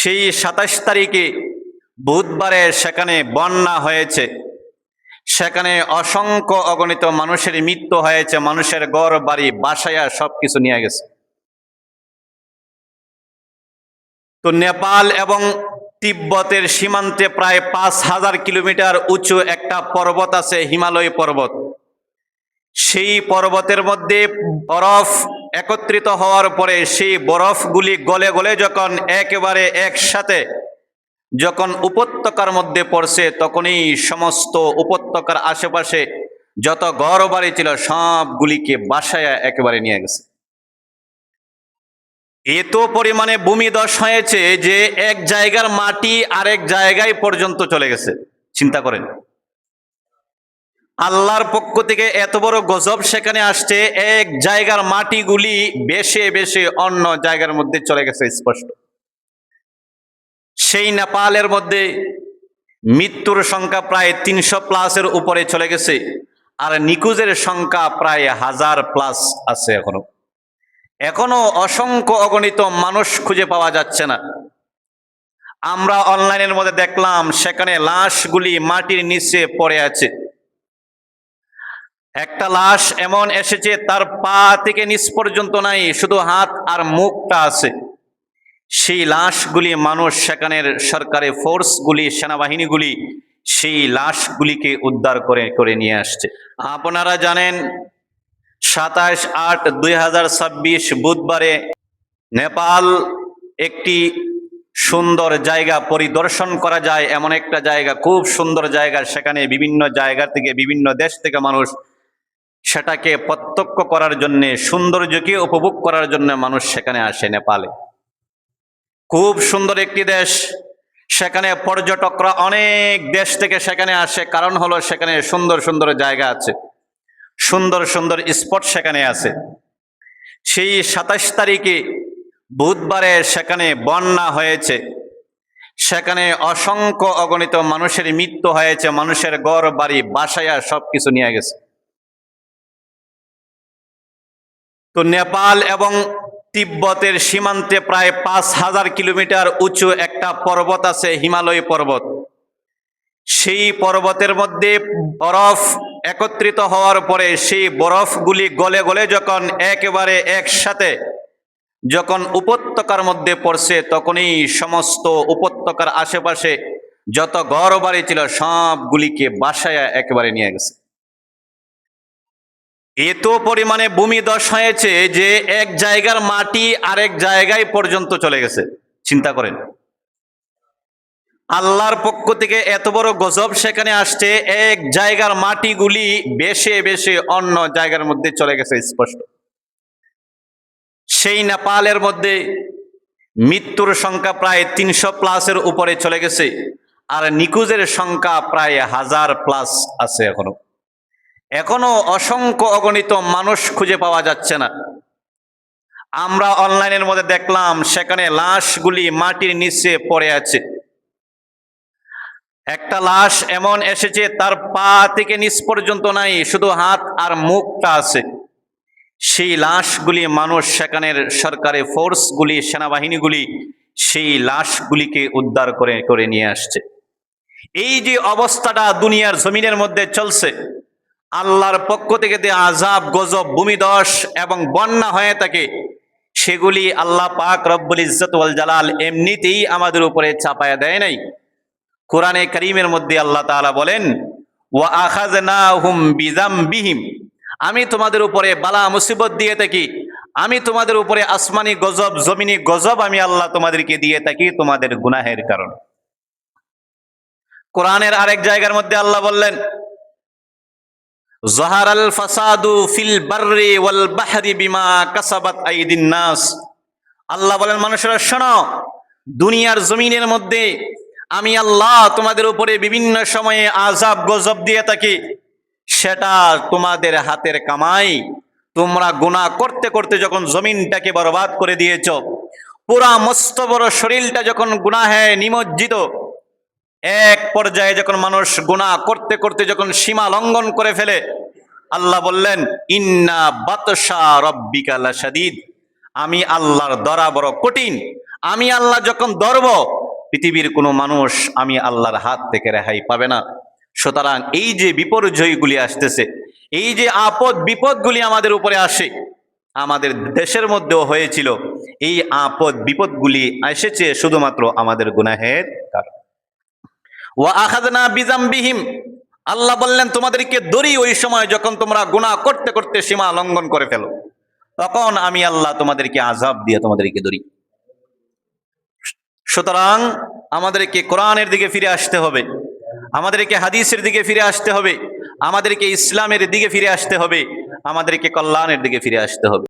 সেই ২৭ তারিখে বুধবারে সেখানে বন্যা হয়েছে, সেখানে অসংখ্য অগণিত মানুষের মৃত্যু হয়েছে, মানুষের ঘর বাড়ি বাসায়া সবকিছু নিয়ে গেছে। তো নেপাল এবং তিব্বতের সীমান্তে প্রায় ৫,০০০ কিলোমিটার উঁচু একটা পর্বত আছে, হিমালয় পর্বত। সেই পর্বতের মধ্যে বরফ একত্রিত হওয়ার পরে সেই বরফগুলি গলে গলে যখন একেবারে একসাথে যখন উপত্যকার মধ্যে পড়ছে, তখনই সমস্ত উপত্যকার আশেপাশে যত ঘর বাড়ি ছিল সবগুলিকে বাসায় একেবারে নিয়ে গেছে। এত পরিমাণে ভূমিধস হয়েছে যে এক জায়গার মাটি আরেক জায়গায় পর্যন্ত চলে গেছে। চিন্তা করেন, আল্লাহর পক্ষ থেকে এত বড় গজব সেখানে আসছে, এক জায়গার মাটিগুলি বেশে বেশে অন্য জায়গার মধ্যে চলে গেছে স্পষ্ট। সেই নেপালের মধ্যে মৃত্যুর সংখ্যা প্রায় ৩০০+ উপরে চলে গেছে, আর নিখোঁজের সংখ্যা প্রায় ১,০০০+ আছে। এখনো অসংখ্য অগণিত মানুষ খুঁজে পাওয়া যাচ্ছে না। আমরা অনলাইনের মধ্যে দেখলাম সেখানে লাশগুলি মাটির নিচে পড়ে আছে। একটা লাশ এমন এসেছে তার পা থেকে নিচ পর্যন্ত নাই, শুধু হাত আর মুখটা আছে। সেই লাশগুলি মানুষ, সেখানের সরকারি ফোর্সগুলি, সেনাবাহিনীগুলি সেই লাশগুলিকে উদ্ধার করে করে নিয়ে আসছে। আপনারা জানেন ২৭/৮/২০২৬ বুধবারে নেপাল একটি সুন্দর জায়গা, পরিদর্শন করা যায় এমন একটা জায়গা, খুব সুন্দর জায়গা। সেখানে বিভিন্ন জায়গা থেকে, বিভিন্ন দেশ থেকে মানুষ সেটাকে প্রত্যক্ষ করার জন্য, সৌন্দর্যকে উপভোগ করার জন্য মানুষ সেখানে আসে। নেপালে খুব সুন্দর একটি দেশ, সেখানে পর্যটকরা অনেক দেশ থেকে সেখানে আসে। কারণ হলো সেখানে সুন্দর সুন্দর জায়গা আছে, সুন্দর সুন্দর স্পট সেখানে আছে। সেই ২৭ তারিখে বুধবারে সেখানে বন্যা হয়েছে, সেখানে অসংখ্য অগণিত মানুষের মৃত্যু হয়েছে, মানুষের ঘর বাড়ি বাসায়া সবকিছু নিয়ে গেছে। তো নেপাল এবং তিব্বতের সীমান্তে প্রায় ৫,০০০ কিলোমিটার উঁচু একটা পর্বত আছে, হিমালয় পর্বত। সেই পর্বতের মধ্যে বরফ একত্রিত হওয়ার পরে সেই বরফগুলি গলে গলে যখন একেবারে একসাথে যখন উপত্যকার মধ্যে পড়ছে, তখনই সমস্ত উপত্যকার আশেপাশে যত ঘর বাড়ি ছিল সবগুলিকে বাসায় একেবারে নিয়ে গেছে। এত পরিমাণে ভূমিধস হয়েছে যে এক জায়গার মাটি আরেক জায়গায় পর্যন্ত চলে গেছে। চিন্তা করেন, আল্লাহর পক্ষ থেকে এত বড় গজব সেখানে আসছে, এক জায়গার মাটিগুলি বেশে বেশে অন্য জায়গার মধ্যে চলে গেছে স্পষ্ট। সেই নেপালের মধ্যে মৃত্যুর সংখ্যা প্রায় ৩০০+ উপরে চলে গেছে, আর নিখোঁজের সংখ্যা প্রায় ১,০০০+ আছে। এখনো অসংখ্য অগণিত মানুষ খুঁজে পাওয়া যাচ্ছে না। আমরা অনলাইনের মধ্যে দেখলাম সেখানে লাশগুলি মাটির নিচে পড়ে আছে। একটা লাশ এমন এসেছে তার পা থেকে নিচ পর্যন্ত নাই, শুধু হাত আর মুখটা আছে। সেই লাশগুলি মানুষ, সেখানের সরকারি ফোর্সগুলি, সেনাবাহিনীগুলি সেই লাশগুলিকে উদ্ধার করে করে নিয়ে আসছে। এই যে অবস্থাটা দুনিয়ার জমিনের মধ্যে চলছে, আল্লাহর পক্ষ থেকে যে আযাব, গজব, ভূমিধস এবং বন্যা হয়ে থাকে, সেগুলি আল্লাহ পাক রব্বুল ইজ্জত ওয়াল জালাল এমনিতেই আমাদের উপরে চাপায়া দেয় নাই। কোরআনে কারীমের মধ্যে আল্লাহ তাআলা বলেন, ওয়া আখাযনাহুম বিযামবিহিম, আমি তোমাদের উপরে বালা মুসিবত দিয়ে থাকি, আমি তোমাদের উপরে আসমানি গজব, জমিনি গজব আমি আল্লাহ তোমাদেরকে দিয়ে থাকি তোমাদের গুনাহের কারণে। কোরআনের আরেক জায়গার মধ্যে আল্লাহ বললেন, যাহারাল ফাসাদু ফিল বাররি ওয়াল বাহরি বিমা কাসাবাত আইদিন নাস। আল্লাহ বলেন, মানুষেরা শোনো, দুনিয়ার জমিনের মধ্যে আমি আল্লাহ তোমাদের উপরে বিভিন্ন সময়ে আযাব গজব দিয়ে থাকি, সেটা তোমাদের হাতের কামাই। তোমরা গুনাহ করতে করতে যখন জমিনটাকে বরবাদ করে দিয়েছ, পুরা মস্ত বড় শরীরটা যখন গুনাহে নিমজ্জিত, এক পর্যায়ে যখন মানুষ গুনাহ করতে করতে যখন সীমা লঙ্ঘন করে ফেলে, আল্লাহ বললেন, ইন্না বাতশা রাব্বিকা লাশাদীদ, আমি আল্লাহর দরা বড় কঠিন, আমি আল্লাহ যখন ধরব, পৃথিবীর কোনো মানুষ আমি আল্লাহর হাত থেকে রেহাই পাবে না। সুতরাং এই যে বিপর্যয়গুলি আসতেছে, এই যে আপদ বিপদগুলি আমাদের উপরে আসে, আমাদের দেশের মধ্যেও হয়েছিল, এই আপদ বিপদগুলি এসেছে শুধুমাত্র আমাদের গুনাহের কারণে। ওয়া আখাযনা বিযামবিহিম, আল্লাহ বললেন তোমাদেরকে ধরি ওই সময় যখন তোমরা গুনাহ করতে করতে সীমা লঙ্ঘন করে ফেলো, তখন আমি আল্লাহ তোমাদেরকে আযাব দিয়ে তোমাদেরকে ধরি। সুতরাং আমাদেরকে কোরআনের দিকে ফিরে আসতে হবে, আমাদেরকে হাদিসের দিকে ফিরে আসতে হবে, আমাদেরকে ইসলামের দিকে ফিরে আসতে হবে, আমাদেরকে কল্যাণের দিকে ফিরে আসতে হবে।